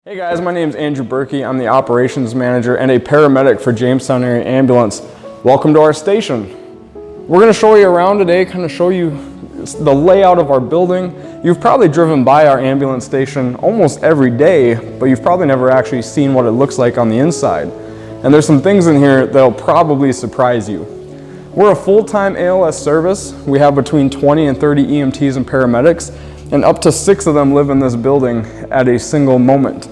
Hey guys, my name is Andrew Berkey. I'm the operations manager and a paramedic for Jamestown Area Ambulance. Welcome to our station. We're going to show you around today, kind of show you the layout of our building. You've probably driven by our ambulance station almost every day, but you've probably never actually seen what it looks like on the inside. And there's some things in here that'll probably surprise you. We're a full-time ALS service. We have between 20 and 30 EMTs and paramedics, and up to 6 of them live in this building at a single moment.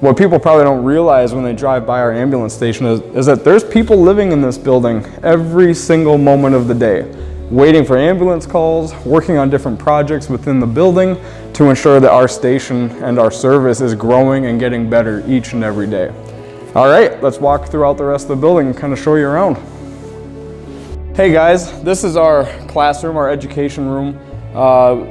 What people probably don't realize when they drive by our ambulance station is that there's people living in this building every single moment of the day, waiting for ambulance calls, working on different projects within the building to ensure that our station and our service is growing and getting better each and every day. All right, let's walk throughout the rest of the building and kind of show you around. Hey guys, this is our classroom, our education room.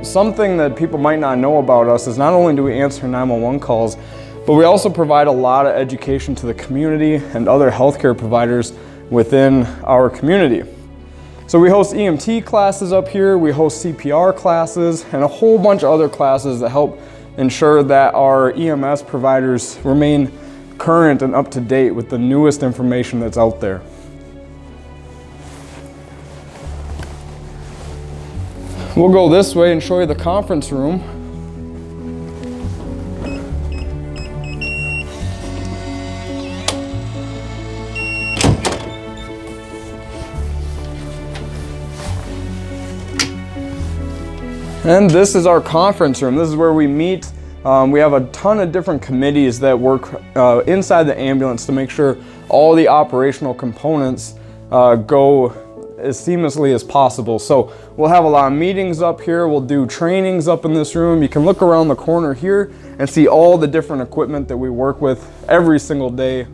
Something that people might not know about us is not only do we answer 911 calls, but we also provide a lot of education to the community and other healthcare providers within our community. So we host EMT classes up here, we host CPR classes, and a whole bunch of other classes that help ensure that our EMS providers remain current and up to date with the newest information that's out there. We'll go this way and show you the conference room. And this is our conference room. This is where we meet. We have a ton of different committees that work inside the ambulance to make sure all the operational components go as seamlessly as possible. So we'll have a lot of meetings up here. We'll do trainings up in this room. You can look around the corner here and see all the different equipment that we work with every single day.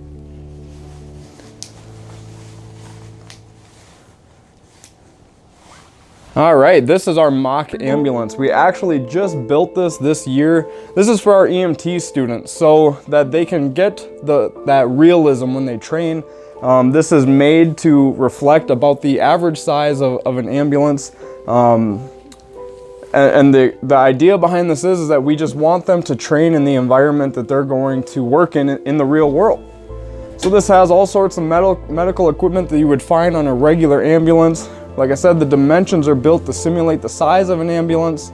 All right, this is our mock ambulance. We actually just built this year. This is for our EMT students so that they can get that realism when they train. This is made to reflect about the average size of an ambulance. And the idea behind this is that we just want them to train in the environment that they're going to work in the real world. So this has all sorts of medical equipment that you would find on a regular ambulance. Like I said, the dimensions are built to simulate the size of an ambulance,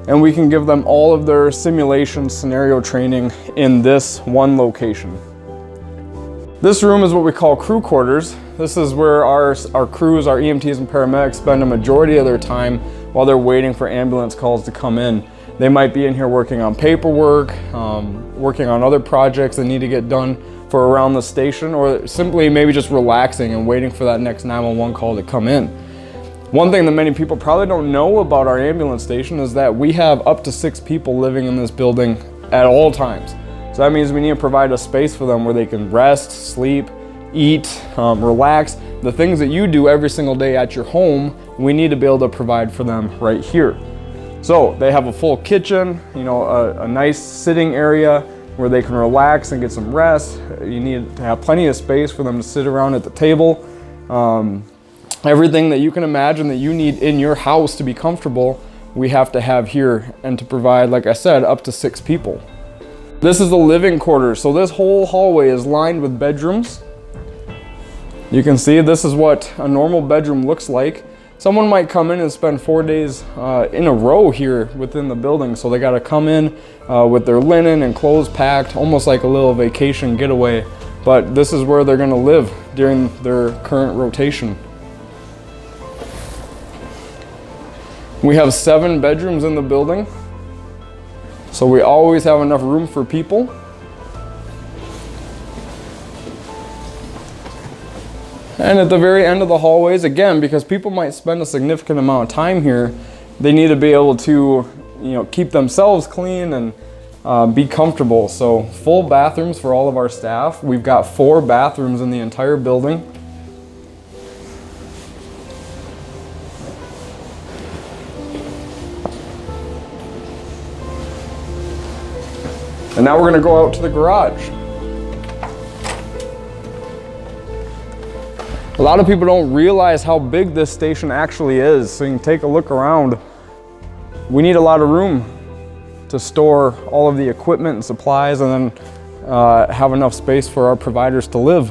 and we can give them all of their simulation scenario training in this one location. This room is what we call crew quarters. This is where our crews, our EMTs and paramedics spend a majority of their time while they're waiting for ambulance calls to come in. They might be in here working on paperwork, working on other projects that need to get done for around the station, or simply maybe just relaxing and waiting for that next 911 call to come in. One thing that many people probably don't know about our ambulance station is that we have up to 6 people living in this building at all times. So that means we need to provide a space for them where they can rest, sleep, eat, relax. The things that you do every single day at your home, we need to be able to provide for them right here. So they have a full kitchen, a nice sitting area where they can relax and get some rest. You need to have plenty of space for them to sit around at the table. Everything that you can imagine that you need in your house to be comfortable, we have to have here, and to provide, like I said, up to 6 people. This is the living quarters. So this whole hallway is lined with bedrooms. You can see this is what a normal bedroom looks like. Someone might come in and spend 4 days in a row here within the building. So they got to come in with their linen and clothes packed, almost like a little vacation getaway. But this is where they're going to live during their current rotation. We have 7 bedrooms in the building, so we always have enough room for people. And at the very end of the hallways, again, because people might spend a significant amount of time here, they need to be able to, keep themselves clean and be comfortable. So full bathrooms for all of our staff. We've got 4 bathrooms in the entire building. And now we're going to go out to the garage. A lot of people don't realize how big this station actually is, so you can take a look around. We need a lot of room. to store all of the equipment and supplies, and then have enough space for our providers to live.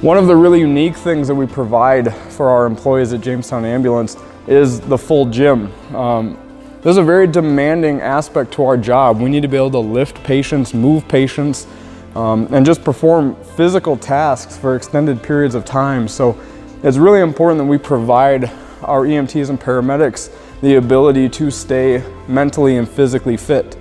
One of the really unique things that we provide for our employees at Jamestown Ambulance is the full gym. There's a very demanding aspect to our job. We need to be able to lift patients, move patients, and just perform physical tasks for extended periods of time. So it's really important that we provide our EMTs and paramedics the ability to stay mentally and physically fit.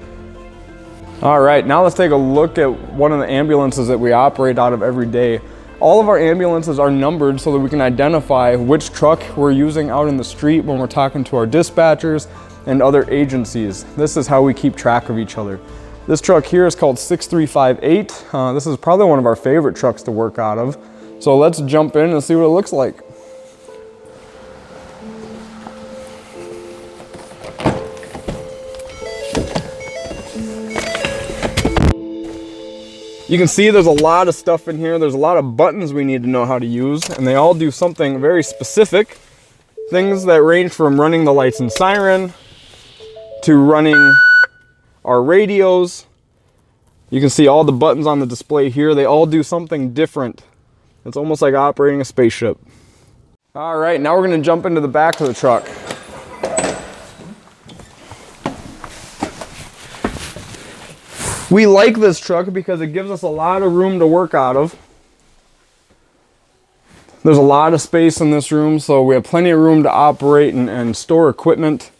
All right, now let's take a look at one of the ambulances that we operate out of every day. All of our ambulances are numbered so that we can identify which truck we're using out in the street when we're talking to our dispatchers and other agencies. This is how we keep track of each other. This truck here is called 6358. This is probably one of our favorite trucks to work out of. So let's jump in and see what it looks like. You can see there's a lot of stuff in here. There's a lot of buttons we need to know how to use, and they all do something very specific. Things that range from running the lights and siren to running our radios. You can see all the buttons on the display here. They all do something different. It's almost like operating a spaceship. All right, now we're gonna jump into the back of the truck. We like this truck because it gives us a lot of room to work out of. There's a lot of space in this room, so we have plenty of room to operate and store equipment.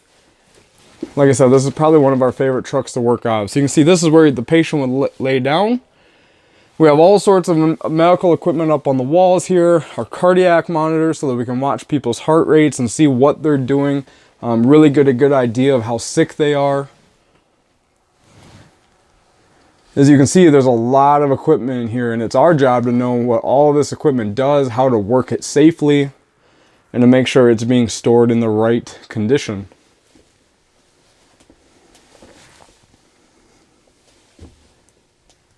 Like I said, this is probably one of our favorite trucks to work out of. So you can see this is where the patient would lay down. We have all sorts of medical equipment up on the walls here, our cardiac monitor so that we can watch people's heart rates and see what they're doing. Really get a good idea of how sick they are. As you can see, there's a lot of equipment in here, and it's our job to know what all of this equipment does, how to work it safely, and to make sure it's being stored in the right condition.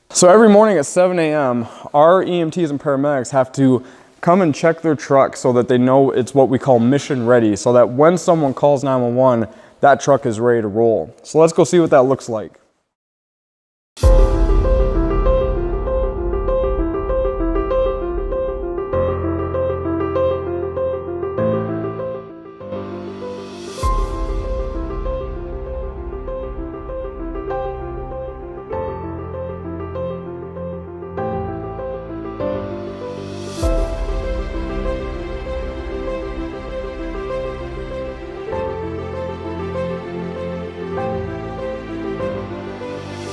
So every morning at 7 a.m., our EMTs and paramedics have to come and check their truck so that they know it's what we call mission ready, so that when someone calls 911, that truck is ready to roll. So let's go see what that looks like.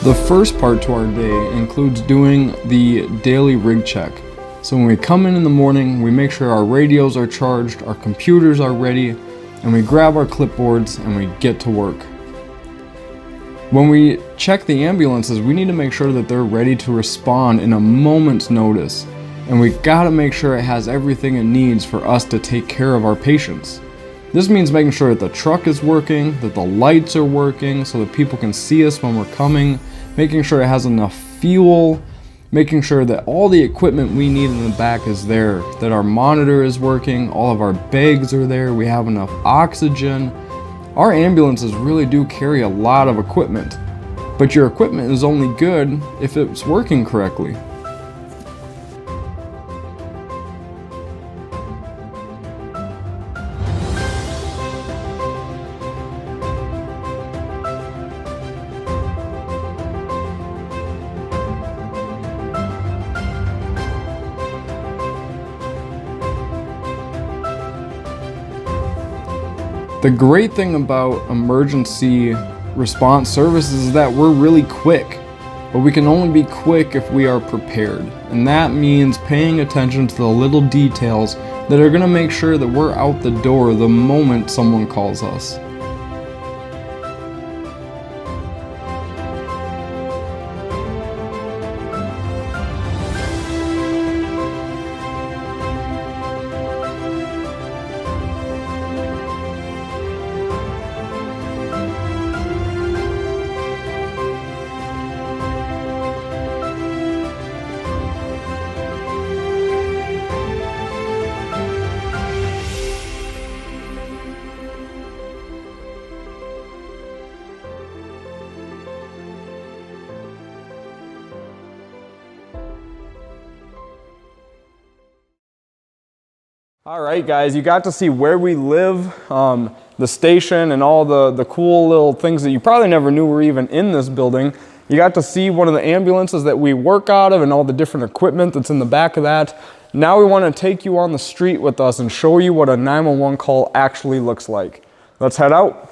The first part to our day includes doing the daily rig check. So when we come in the morning, we make sure our radios are charged, our computers are ready, and we grab our clipboards and we get to work. When we check the ambulances, we need to make sure that they're ready to respond in a moment's notice. And we gotta make sure it has everything it needs for us to take care of our patients. This means making sure that the truck is working, that the lights are working so that people can see us when we're coming, making sure it has enough fuel, making sure that all the equipment we need in the back is there, that our monitor is working, all of our bags are there, we have enough oxygen. Our ambulances really do carry a lot of equipment, but your equipment is only good if it's working correctly. The great thing about emergency response services is that we're really quick, but we can only be quick if we are prepared. And that means paying attention to the little details that are gonna make sure that we're out the door the moment someone calls us. All right, guys, you got to see where we live, the station, and all the cool little things that you probably never knew were even in this building. You got to see one of the ambulances that we work out of and all the different equipment that's in the back of that. Now we want to take you on the street with us and show you what a 911 call actually looks like. Let's head out.